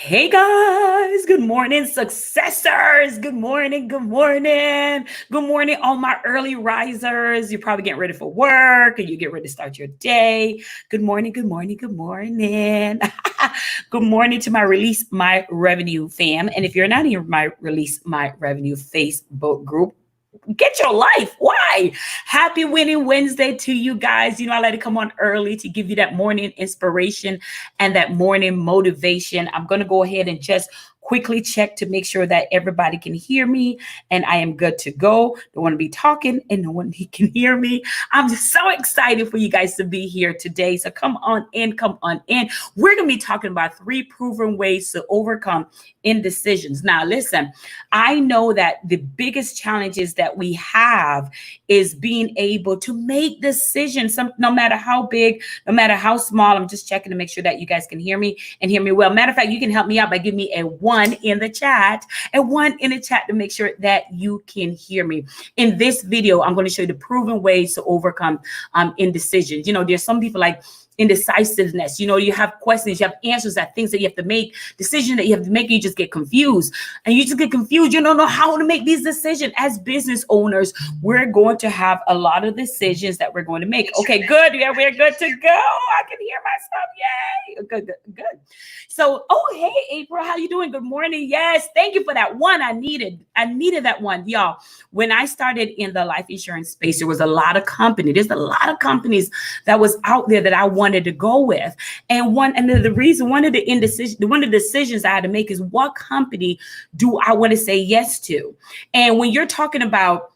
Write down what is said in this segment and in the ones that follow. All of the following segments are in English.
Hey guys, good morning, successors. Good morning, good morning, good morning, all my early risers. You're probably getting ready for work and you get ready to start your day. Good morning, good morning, good morning. Good morning to my Release My Revenue fam. And if you're not in my Release My Revenue Facebook group, get your life. Why? Happy Winning Wednesday to you guys. I like to come on early to give you that morning inspiration and that morning motivation. I'm going to go ahead and just quickly check to make sure that everybody can hear me and I am good to go. Don't want to be talking and no one can hear me. I'm just so excited for you guys to be here today. So come on in, come on in. We're going to be talking about 3 proven ways to overcome indecisions. Now, listen, I know that the biggest challenges that we have is being able to make decisions, no matter how big, no matter how small. I'm just checking to make sure that you guys can hear me and hear me well. Matter of fact, you can help me out by giving me a 1 in the chat, to make sure that you can hear me. In this video, I'm going to show you the proven ways to overcome indecisions. There's some people like indecisiveness. You have questions, you have answers, that things that you have to make, decisions that you have to make, you just get confused. And you just get confused. You don't know how to make these decisions. As business owners, we're going to have a lot of decisions that we're going to make. Okay, good. Yeah, we're good to go. I can hear myself. Yay. Good. So, hey, April, how you doing? Good morning. Yes, thank you for that 1. I needed that 1. Y'all, when I started in the life insurance space, there was a lot of companies. There's a lot of companies that was out there that I wanted to go with. And one of the decisions I had to make is, what company do I want to say yes to? And when you're talking about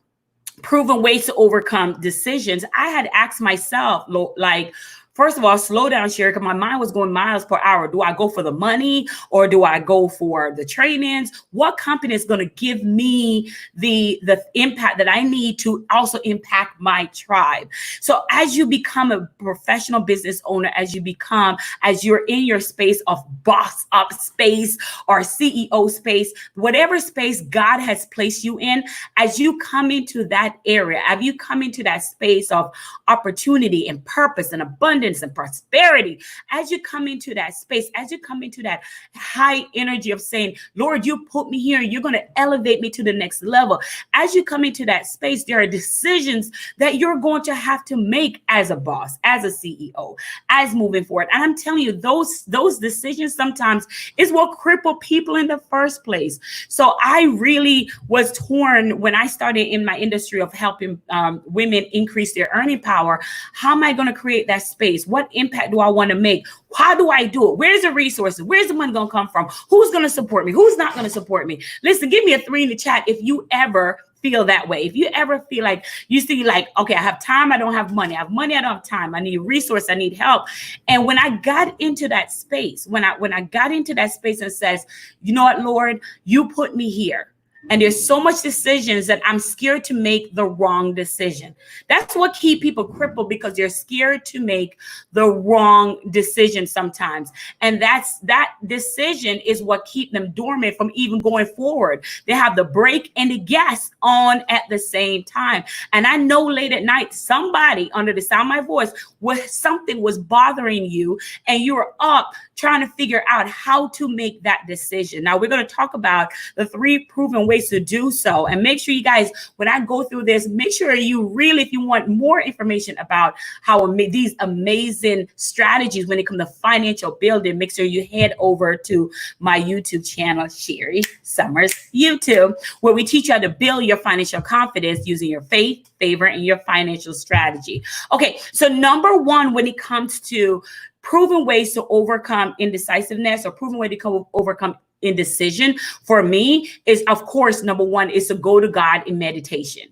proven ways to overcome decisions, I had asked myself, like, first of all, slow down, Sherri, because my mind was going miles per hour. Do I go for the money or do I go for the trainings? What company is going to give me the impact that I need to also impact my tribe? So as you become a professional business owner, as you're in your space of boss up space or CEO space, whatever space God has placed you in, as you come into that area, as you come into that space of opportunity and purpose and abundance and prosperity, as you come into that space, as you come into that high energy of saying, Lord, you put me here, you're going to elevate me to the next level. As you come into that space, there are decisions that you're going to have to make as a boss, as a CEO, as moving forward. And I'm telling you, those decisions sometimes is what cripple people in the first place. So I really was torn when I started in my industry of helping women increase their earning power. How am I going to create that space? What impact do I want to make? How do I do it? Where's the resources? Where's the money going to come from? Who's going to support me? Who's not going to support me? Listen, give me a 3 in the chat if you ever feel that way. If you ever feel like you see, like, okay, I have time, I don't have money. I have money, I don't have time. I need resource, I need help. And when I got into that space, when I got into that space and says, you know what, Lord, you put me here. And there's so much decisions that I'm scared to make the wrong decision. That's what keep people crippled, because they're scared to make the wrong decision sometimes. And that decision is what keep them dormant from even going forward. They have the brake and the gas on at the same time. And I know late at night, somebody under the sound of my voice, something was bothering you and you were up trying to figure out how to make that decision. Now we're going to talk about the 3 proven ways to do so. And make sure you guys, when I go through this, make sure you really, if you want more information about how these amazing strategies when it comes to financial building, make sure you head over to my YouTube channel, Sherri Somers YouTube, where we teach you how to build your financial confidence using your faith, favor, and your financial strategy. Okay, so number 1, when it comes to proven ways to overcome indecisiveness or proven way to overcome indecision, for me is, of course, number 1 is to go to God in meditation.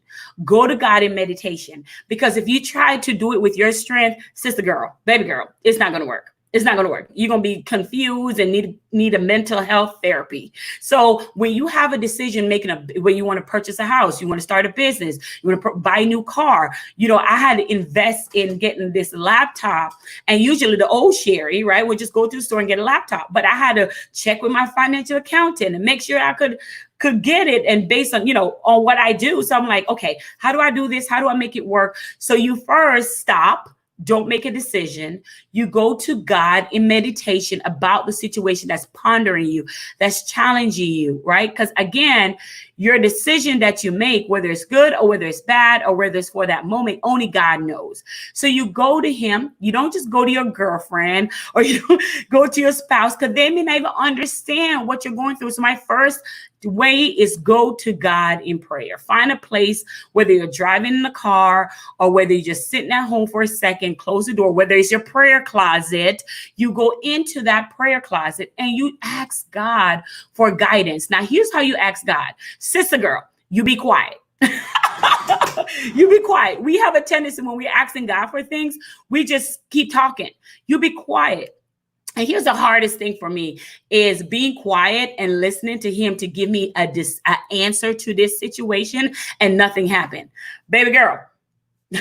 Go to God in meditation. Because if you try to do it with your strength, sister girl, baby girl, it's not going to work. It's not going to work. You're going to be confused and need a mental health therapy. So when you have a decision making where you want to purchase a house, you want to start a business, you want to buy a new car, I had to invest in getting this laptop. And usually the old Sherri, right, would just go to the store and get a laptop. But I had to check with my financial accountant and make sure I could get it, and based on, on what I do. So I'm like, okay, how do I do this? How do I make it work? So you first stop, don't make a decision. You go to God in meditation about the situation that's pondering you, that's challenging you, right? Because again, your decision that you make, whether it's good or whether it's bad or whether it's for that moment, only God knows. So you go to him. You don't just go to your girlfriend or you go to your spouse because they may not even understand what you're going through. So my first way is go to God in prayer. Find a place, whether you're driving in the car or whether you're just sitting at home for a second, close the door, whether it's your prayer closet, you go into that prayer closet and you ask God for guidance. Now, here's how you ask God. Sister girl, you be quiet. You be quiet. We have a tendency when we're asking God for things, we just keep talking. You be quiet. And here's the hardest thing for me is being quiet and listening to him to give me a answer to this situation and nothing happened. Baby girl,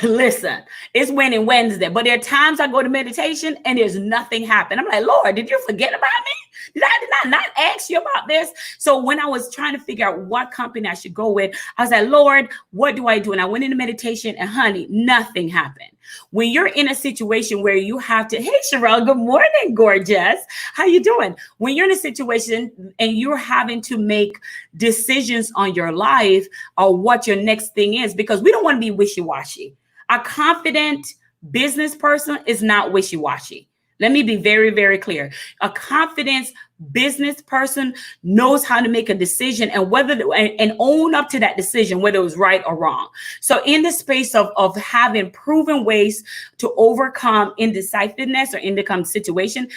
listen, it's Winning Wednesday, but there are times I go to meditation and there's nothing happen. I'm like, Lord, did you forget about me? Did I not ask you about this? So when I was trying to figure out what company I should go with, I was like, Lord, what do I do? And I went into meditation and honey, nothing happened. When you're in a situation where you have to, hey, Sherelle, good morning, gorgeous. How you doing? When you're in a situation and you're having to make decisions on your life or what your next thing is, because we don't want to be wishy-washy. A confident business person is not wishy-washy. Let me be very, very clear. A confident business person knows how to make a decision and and own up to that decision, whether it was right or wrong. So in the space of having proven ways to overcome indecisiveness or indecisive situation,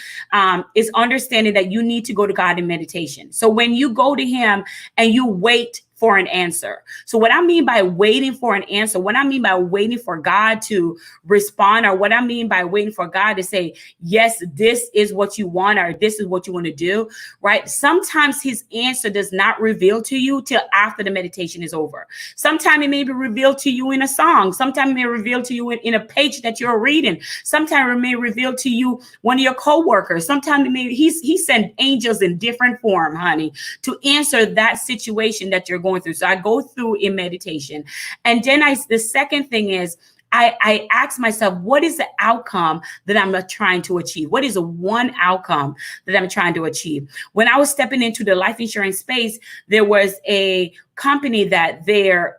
is understanding that you need to go to God in meditation. So when you go to him and you wait for an answer. So what I mean by waiting for an answer, what I mean by waiting for God to respond, or what I mean by waiting for God to say, yes, this is what you want, or this is what you want to do, right? Sometimes his answer does not reveal to you till after the meditation is over. Sometimes it may be revealed to you in a song. Sometimes it may reveal to you in a page that you're reading. Sometimes it may reveal to you one of your coworkers. Sometimes it may, he sent angels in different form, honey, to answer that situation that you're going through. So I go through in meditation. And then the second thing is I ask myself, what is the outcome that I'm trying to achieve? What is the one outcome that I'm trying to achieve? When I was stepping into the life insurance space, there was a company that their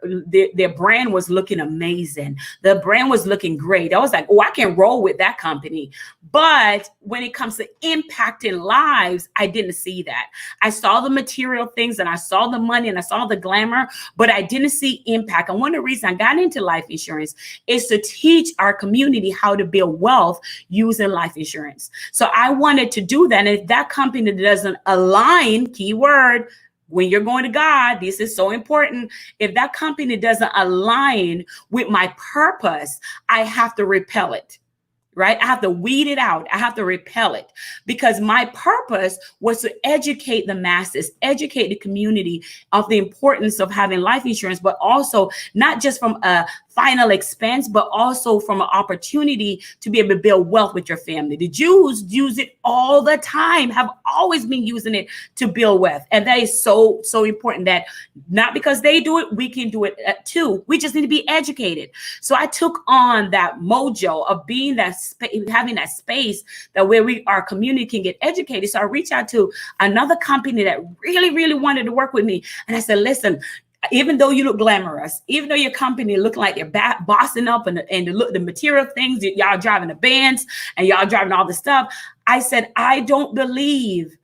brand was looking amazing. The brand was looking great. I was like, oh, I can roll with that company. But when it comes to impacting lives, I didn't see that. I saw the material things and I saw the money and I saw the glamour, but I didn't see impact. And one of the reasons I got into life insurance is to teach our community how to build wealth using life insurance. So I wanted to do that. And if that company doesn't align, keyword, when you're going to God, this is so important. If that company doesn't align with my purpose, I have to repel it. Right? I have to weed it out. I have to repel it because my purpose was to educate the masses, educate the community of the importance of having life insurance, but also not just from a final expense, but also from an opportunity to be able to build wealth with your family. The Jews use it all the time, have always been using it to build wealth. And that is so, so important that not because they do it, we can do it too. We just need to be educated. So I took on that mojo of being that having that space that where our community can get educated. So I reached out to another company that really, really wanted to work with me. And I said, listen, even though you look glamorous, even though your company look like you're bossing up and the material things, y'all driving the Benz and y'all driving all the stuff. I said, I don't believe,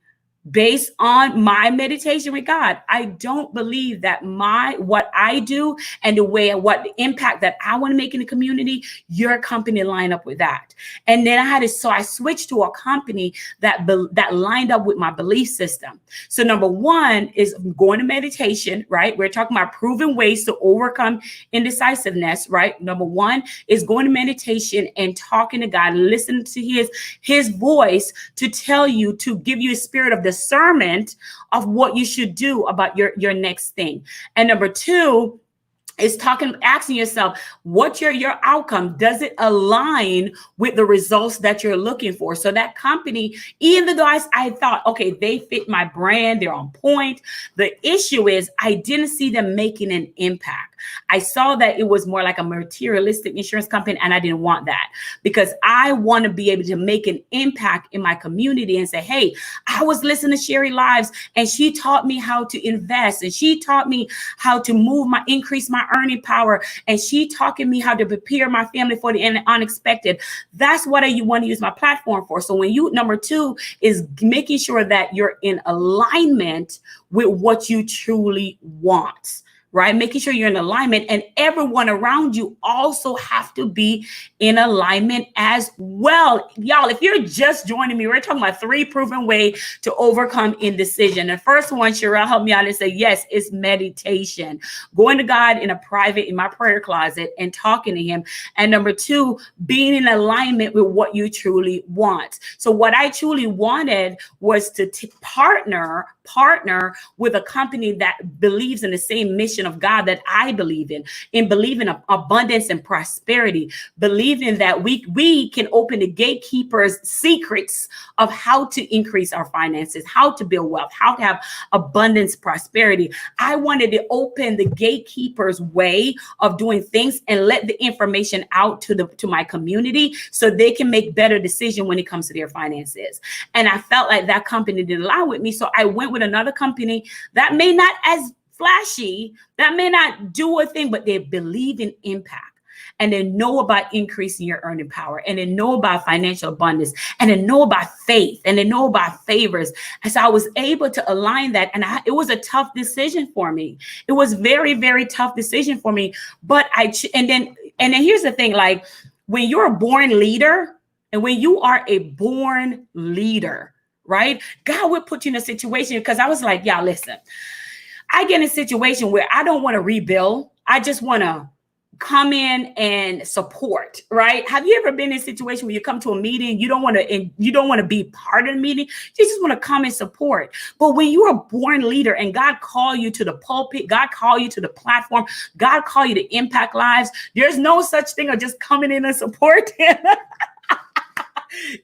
based on my meditation with God, I don't believe that what I do and what the impact that I want to make in the community, your company line up with that. And then I switched to a company that lined up with my belief system. So number one is going to meditation, right? We're talking about proven ways to overcome indecisiveness, right? Number one is going to meditation and talking to God, listening to his voice to tell you, to give you a spirit of discernment of what you should do about your next thing. And number two It's asking yourself, what's your outcome? Does it align with the results that you're looking for? So that company, even though I thought, okay, they fit my brand, they're on point. The issue is I didn't see them making an impact. I saw that it was more like a materialistic insurance company, and I didn't want that, because I want to be able to make an impact in my community and say, hey, I was listening to Sherri Lives, and she taught me how to invest, and she taught me how to increase my earning power, and she taught me how to prepare my family for the unexpected. That's what I want to use my platform for. So number two is making sure that you're in alignment with what you truly want. Right? Making sure you're in alignment, and everyone around you also have to be in alignment as well. Y'all, if you're just joining me, we're talking about 3 proven ways to overcome indecision. The first one, Sherelle helped me out and said, yes, it's meditation. Going to God in my prayer closet and talking to him. And number 2, being in alignment with what you truly want. So what I truly wanted was to partner with a company that believes in the same mission of God that I believe in believing in abundance and prosperity, believing that we can open the gatekeepers' secrets of how to increase our finances, how to build wealth, how to have abundance, prosperity. I wanted to open the gatekeepers' way of doing things and let the information out to my community so they can make better decisions when it comes to their finances. And I felt like that company didn't align with me, so I went with another company that may not as flashy, that may not do a thing, but they believe in impact, and they know about increasing your earning power, and they know about financial abundance, and they know about faith, and they know about favors. And so I was able to align that, and it was a tough decision for me. It was very, very tough decision for me. But and then here's the thing: like, when you're a born leader, and when you are a born leader, right? God will put you in a situation, because I was like, yeah, listen, I get in a situation where I don't want to rebuild. I just want to come in and support, right? Have you ever been in a situation where you come to a meeting, you don't want to be part of the meeting, you just want to come and support? But when you're a born leader and God called you to the pulpit, God called you to the platform, God called you to impact lives, there's no such thing of just coming in and supporting.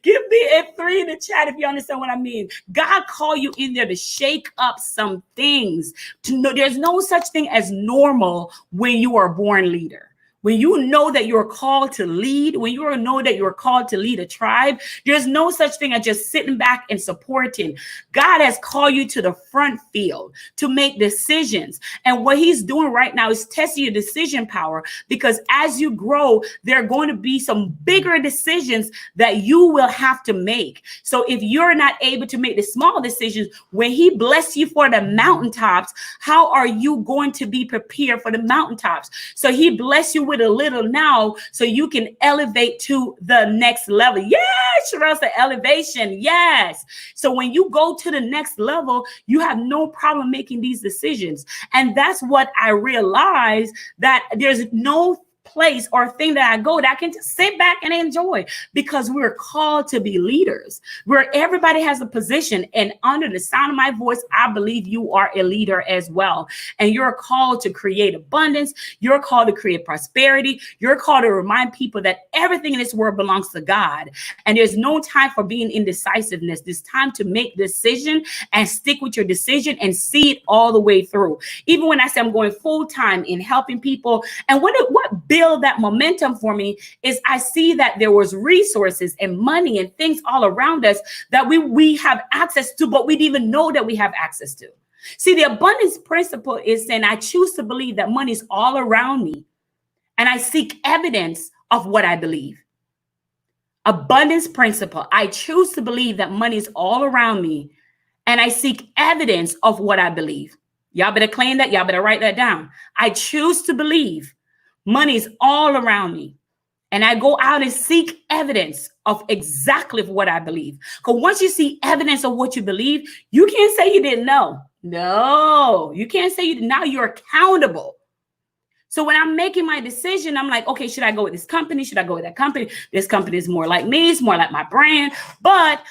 Give me a 3 in the chat if you understand what I mean. God called you in there to shake up some things. There's no such thing as normal when you are a born leader. When you know that you're called to lead, when you know that you're called to lead a tribe, there's no such thing as just sitting back and supporting. God has called you to the front field to make decisions. And what he's doing right now is testing your decision power, because as you grow, there are going to be some bigger decisions that you will have to make. So if you're not able to make the small decisions, when he bless you for the mountaintops, how are you going to be prepared for the mountaintops? So he bless you with a little now so you can elevate to the next level. Yes, Sherelle said elevation. Yes. So when you go to the next level, you have no problem making these decisions. And that's what I realized, that there's no place or thing that I go that I can just sit back and enjoy, because we're called to be leaders, where everybody has a position. And under the sound of my voice, I believe you are a leader as well. And you're called to create abundance. You're called to create prosperity. You're called to remind people that everything in this world belongs to God. And there's no time for being indecisiveness. There's time to make decision and stick with your decision and see it all the way through. Even when I say I'm going full time in helping people, and what build that momentum for me is I see that there was resources and money and things all around us that we have access to, but we didn't even know that we have access to. See, the abundance principle is saying I choose to believe that money is all around me, and I seek evidence of what I believe. Abundance principle. I choose to believe that money is all around me, and I seek evidence of what I believe. Y'all better claim that. Y'all better write that down. I choose to believe money is all around me, and I go out and seek evidence of exactly what I believe. Because once you see evidence of what you believe, you can't say you didn't know. No, you can't say you didn't. Now you're accountable. So when I'm making my decision, I'm like, okay, should I go with this company? Should I go with that company? This company is more like me. It's more like my brand. But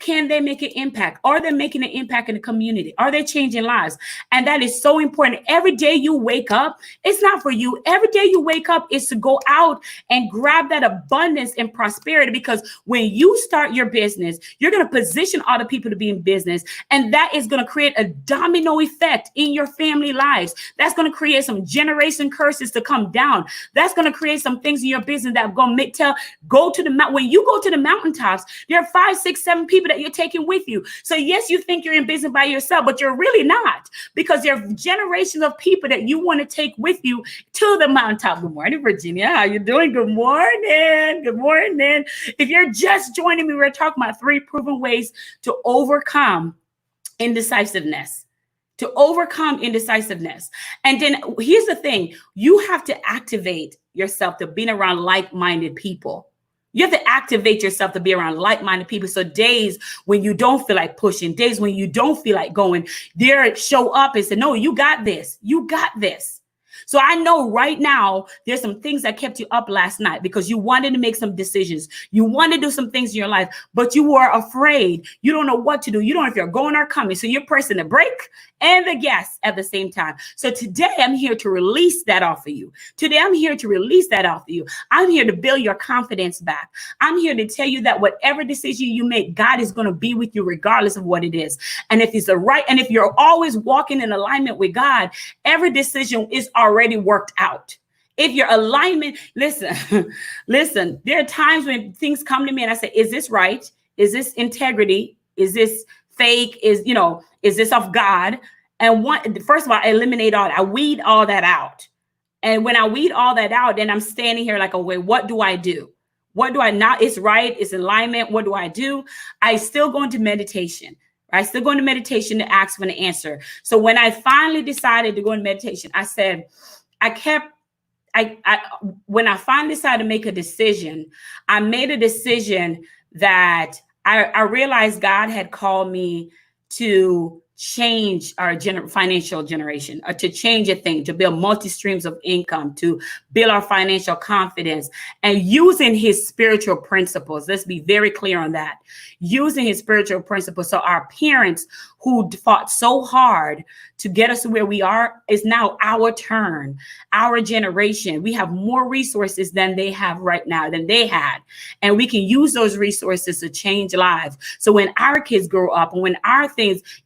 Can they make an impact? Are they making an impact in the community? Are they changing lives? And that is so important. Every day you wake up, it's not for you. Every day you wake up is to go out and grab that abundance and prosperity, because when you start your business, you're going to position other people to be in business. And that is going to create a domino effect in your family lives. That's going to create some generation curses to come down. That's going to create some things in your business that are going to go to the mountain. When you go to the mountaintops, there are 5, 6, 7 people that you're taking with you. So yes, you think you're in business by yourself, but you're really not, because there are generations of people that you want to take with you to the mountaintop. Good morning, Virginia. How you doing? Good morning. Good morning. If you're just joining me, we're talking about 3 proven ways to overcome indecisiveness. To overcome indecisiveness. And then here's the thing. You have to activate yourself to being around like-minded people. You have to activate yourself to be around like-minded people. So days when you don't feel like pushing, days when you don't feel like going, there show up and say, no, you got this. You got this. So I know right now there's some things that kept you up last night because you wanted to make some decisions. You want to do some things in your life, but you were afraid. You don't know what to do. You don't know if you're going or coming. So you're pressing the brake and the gas at the same time. So today I'm here to release that off of you. Today I'm here to release that off of you. I'm here to build your confidence back. I'm here to tell you that whatever decision you make, God is going to be with you regardless of what it is. And if it's the right, and if you're always walking in alignment with God, every decision is already worked out. If your alignment, listen, there are times when things come to me and I say, is this right? Is this integrity? Is this fake? Is this of God? And first of all, I eliminate all that. I weed all that out. And when I weed all that out, then I'm standing here like, oh, wait, what do I do? What do I not? It's right. It's alignment. What do I do? I still go into meditation. I still go into meditation to ask for an answer. So when I finally decided to go into meditation, I said, when I finally decided to make a decision, I made a decision that I realized God had called me to change our financial generation, or to change a thing, to build multi-streams of income, to build our financial confidence, and using his spiritual principles. Let's be very clear on that. Using his spiritual principles. So our parents who fought so hard to get us to where we are, is now our turn, our generation. We have more resources than they have right now, than they had. And we can use those resources to change lives. So when our kids grow up and when our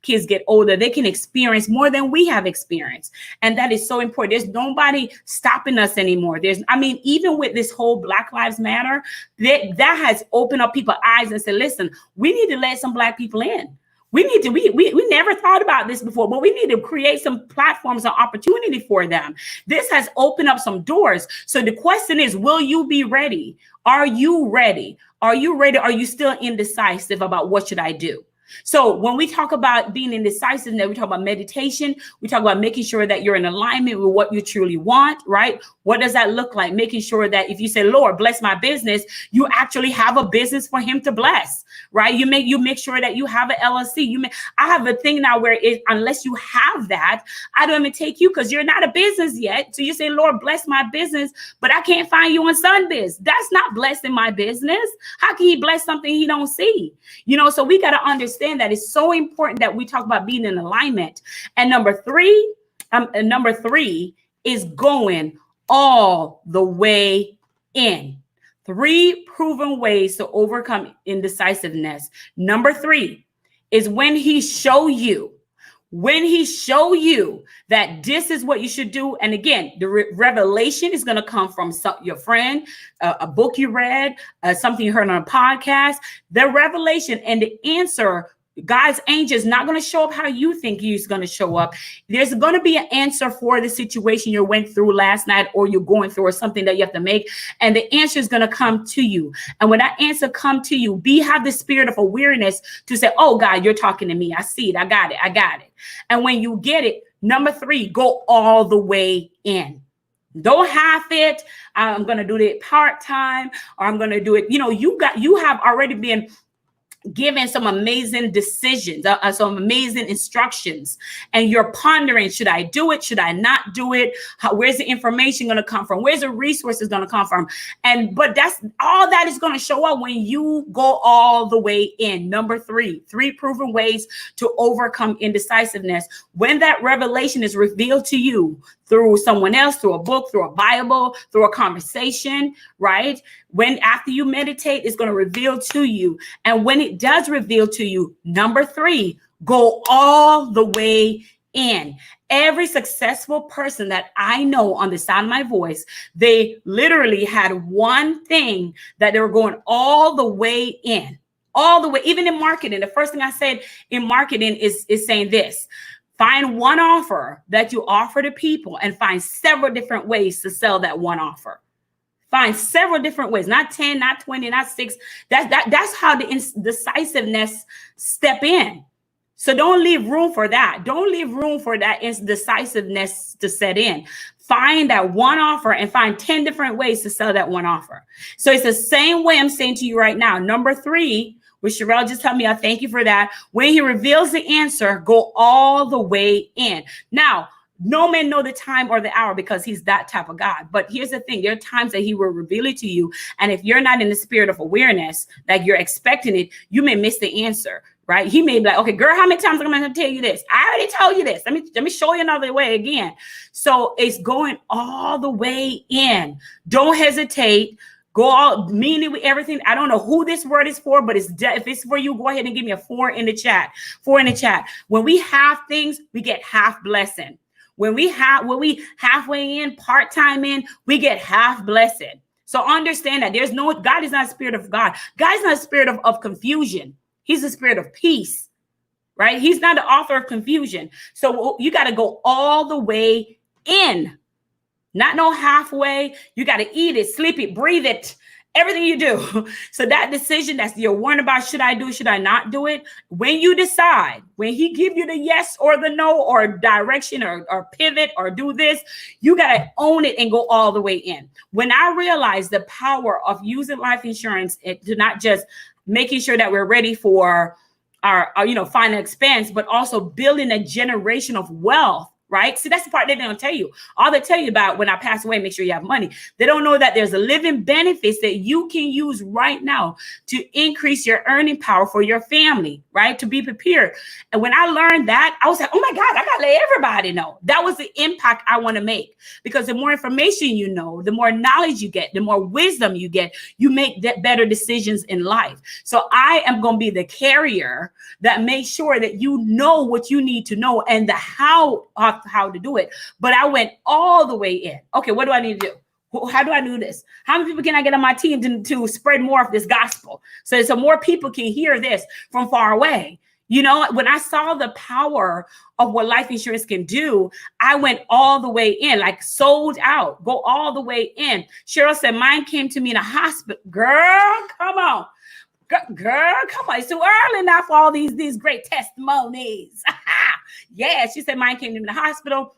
kids get older, they can experience more than we have experienced. And that is so important. There's nobody stopping us anymore. Even with this whole Black Lives Matter, that has opened up people's eyes and said, listen, we need to let some Black people in. We never thought about this before, but we need to create some platforms and opportunity for them. This has opened up some doors. So the question is, will you be ready? Are you ready? Are you ready? Are you still indecisive about what should I do? So when we talk about being indecisive, we talk about meditation. We talk about making sure that you're in alignment with what you truly want, right? What does that look like? Making sure that if you say, Lord, bless my business, you actually have a business for him to bless, right? You make sure that you have an LLC. I have a thing now where unless you have that, I don't even take you because you're not a business yet. So you say, Lord, bless my business, but I can't find you on Sunbiz. That's not blessing my business. How can he bless something he don't see? So we got to understand that it's so important that we talk about being in alignment. And number three is going all the way in. 3 proven ways to overcome indecisiveness. Number 3 is when he show you that this is what you should do. And again, the revelation is going to come from your friend, a book you read, something you heard on a podcast. The revelation and the answer, God's angel is not going to show up how you think he's going to show up. There's going to be an answer for the situation you went through last night, or you're going through, or something that you have to make. And the answer is going to come to you. And when that answer comes to you, have the spirit of awareness to say, oh God, you're talking to me. I see it. I got it. And when you get it, number 3, go all the way in. Don't half it. I'm going to do it part-time, or I'm going to do it. You have already been given some amazing decisions, some amazing instructions, and you're pondering, should I do it? Should I not do it? Where's the information going to come from? Where's the resources going to come from? But that's all that is going to show up when you go all the way in. Number three proven ways to overcome indecisiveness. When that revelation is revealed to you through someone else, through a book, through a Bible, through a conversation, right? When after you meditate, it's going to reveal to you. And when it does reveal to you, number three, go all the way in. Every successful person that I know on the sound of my voice, they literally had one thing that they were going all the way in, all the way, even in marketing. The first thing I said in marketing is saying this: find one offer that you offer to people and find several different ways to sell that one offer. Find several different ways, not 10, not 20, not 6. That's how the indecisiveness step in. So don't leave room for that. Don't leave room for that indecisiveness to set in. Find that one offer and find 10 different ways to sell that one offer. So it's the same way I'm saying to you right now. Number three, which Sherelle just told me, I thank you for that. When he reveals the answer, go all the way in. Now, no man know the time or the hour because he's that type of God. But here's the thing. There are times that he will reveal it to you. And if you're not in the spirit of awareness, like you're expecting it, you may miss the answer, right? He may be like, okay, girl, how many times am I going to tell you this? I already told you this. Let me show you another way again. So it's going all the way in. Don't hesitate. Go all meaning with everything. I don't know who this word is for, but if it's for you, go ahead and give me a 4 in the chat. 4 in the chat. When we have things, we get half blessing. When we halfway in, part-time in, we get half blessing. So understand that God is not a spirit of God. God is not a spirit of confusion. He's a spirit of peace, right? He's not the author of confusion. So you got to go all the way in, not no halfway. You got to eat it, sleep it, breathe it, everything you do. So that decision that you're worrying about, should I do it, should I not do it? When you decide, when he give you the yes or the no or direction or pivot or do this, you got to own it and go all the way in. When I realized the power of using life insurance to not just making sure that we're ready for our final expense, but also building a generation of wealth. Right? See, that's the part they don't tell you. All they tell you about when I pass away, make sure you have money. They don't know that there's a living benefits that you can use right now to increase your earning power for your family, right? To be prepared. And when I learned that, I was like, oh my God, I got to let everybody know. That was the impact I want to make. Because the more information you know, the more knowledge you get, the more wisdom you get, you make better decisions in life. So I am going to be the carrier that makes sure that you know what you need to know and the how to do it. But I went all the way in. Okay, what do I need to do? How do I do this? How many people can I get on my team to spread more of this gospel so more people can hear this from far away? You know, when I saw the power of what life insurance can do, I went all the way in, like sold out, go all the way in. Cheryl said, mine came to me in a hospital. Girl, come on. Girl, come on. It's too early now for all these great testimonies. Yeah, she said mine came to me in the hospital.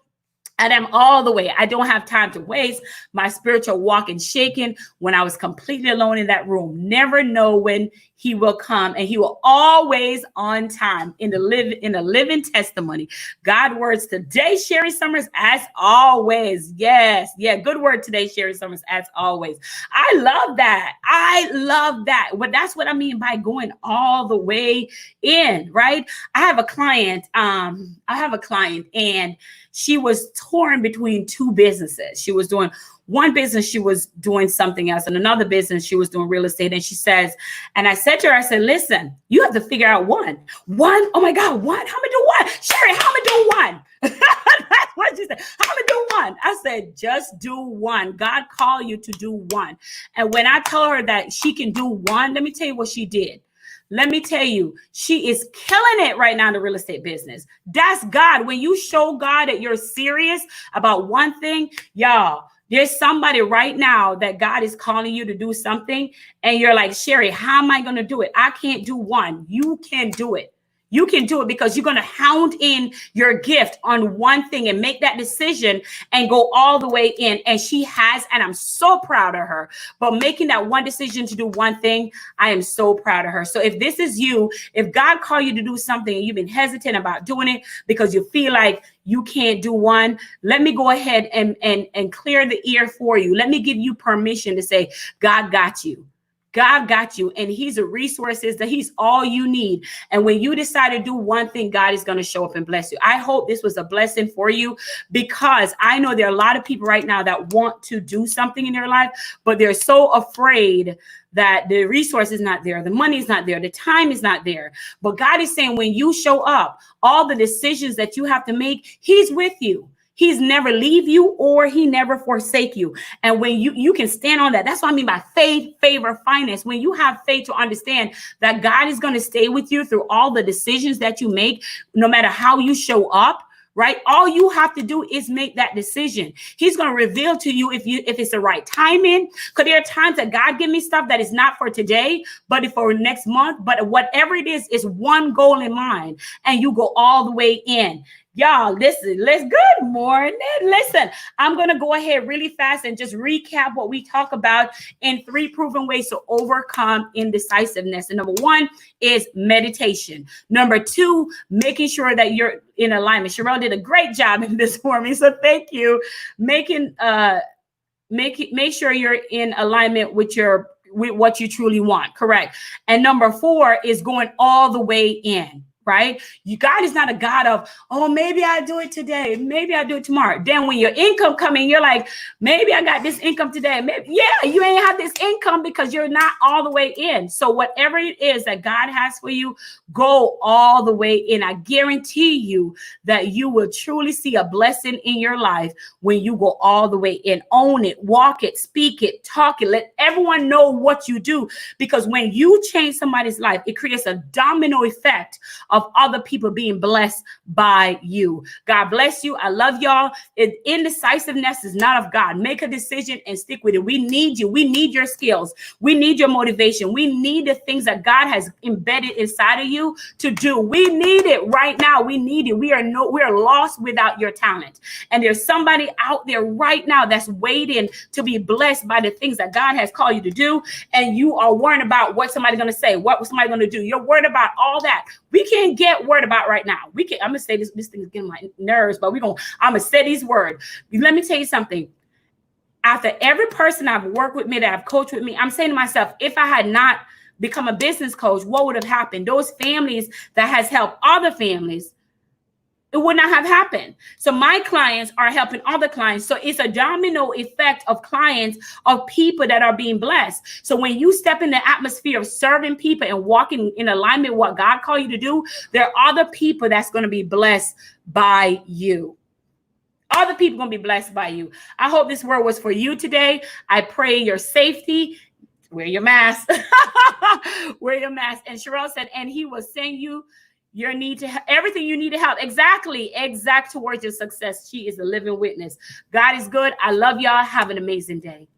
And I'm all the way. I don't have time to waste. My spiritual walk and shaking when I was completely alone in that room. Never know when he will come, and he will always on time in the living testimony. God words today, Sherri Somers, as always. Yes. Yeah. Good word today, Sherri Somers, as always. I love that. I love that. But that's what I mean by going all the way in, right? I have a client and she was torn between two businesses. She was doing one business, she was doing something else, and another business, she was doing real estate. And she says, and I said to her, I said, listen, you have to figure out one. Oh my God, one? How am I do one? Sherri, how am I do one? That's what she said. How am I do one? I said, just do one. God called you to do one. And when I told her that she can do one, let me tell you what she did. Let me tell you, she is killing it right now in the real estate business. That's God. When you show God that you're serious about one thing, y'all, there's somebody right now that God is calling you to do something. And you're like, Sherri, how am I going to do it? I can't do one. You can do it. You can do it because you're going to hound in your gift on one thing and make that decision and go all the way in. And she has, and I'm so proud of her. But making that one decision to do one thing, I am so proud of her. So if this is you, if God called you to do something and you've been hesitant about doing it because you feel like you can't do one, let me go ahead and clear the ear for you. Let me give you permission to say, God got you. God got you, and he's a resources that he's all you need. And when you decide to do one thing, God is going to show up and bless you. I hope this was a blessing for you, because I know there are a lot of people right now that want to do something in their life, but they're so afraid that the resource is not there, the money is not there, the time is not there. But God is saying, when you show up, all the decisions that you have to make, he's with you. He's never leave you, or he never forsake you. And when you can stand on that, that's what I mean by faith, favor, finance. When you have faith to understand that God is going to stay with you through all the decisions that you make, no matter how you show up, right? All you have to do is make that decision. He's going to reveal to you if it's the right timing. Because there are times that God give me stuff that is not for today, but for next month. But whatever it is one goal in mind, and you go all the way in. Y'all, listen, good morning. Listen, I'm going to go ahead really fast and just recap what we talk about in 3 proven ways to overcome indecisiveness. And number 1 is meditation. Number 2, making sure that you're in alignment. Sherelle did a great job in this for me, so thank you. Make sure you're in alignment with what you truly want. Correct. And number 4 is going all the way in. Right? God is not a God of, oh, maybe I do it today. Maybe I do it tomorrow. Then when your income coming, you're like, maybe I got this income today. Maybe, yeah, you ain't have this income because you're not all the way in. So whatever it is that God has for you, go all the way in. I guarantee you that you will truly see a blessing in your life when you go all the way in. Own it, walk it, speak it, talk it. Let everyone know what you do. Because when you change somebody's life, it creates a domino effect of other people being blessed by you. God bless you. I love y'all. Indecisiveness is not of God. Make a decision and stick with it. We need you. We need your skills. We need your motivation. We need the things that God has embedded inside of you to do. We need it right now. We need it. We are lost without your talent. And there's somebody out there right now that's waiting to be blessed by the things that God has called you to do. And you are worried about what somebody's going to say, what somebody's going to do. You're worried about all that. We can't get worried about right now. I'm gonna say this thing is getting my nerves, but I'm gonna say these words. Let me tell you something. After every person I've worked with me, that I've coached with me, I'm saying to myself, if I had not become a business coach, what would have happened? Those families that has helped other families, it would not have happened. So my clients are helping other clients. So it's a domino effect of clients, of people that are being blessed. So when you step in the atmosphere of serving people and walking in alignment with what God called you to do, there are other people that's going to be blessed by you. Other people going to be blessed by you. I hope this word was for you today. I pray your safety. Wear your mask. Wear your mask. And Sherelle said, and he will send you your need to everything you need to help. Exact towards your success. She is a living witness. God is good. I love y'all. Have an amazing day.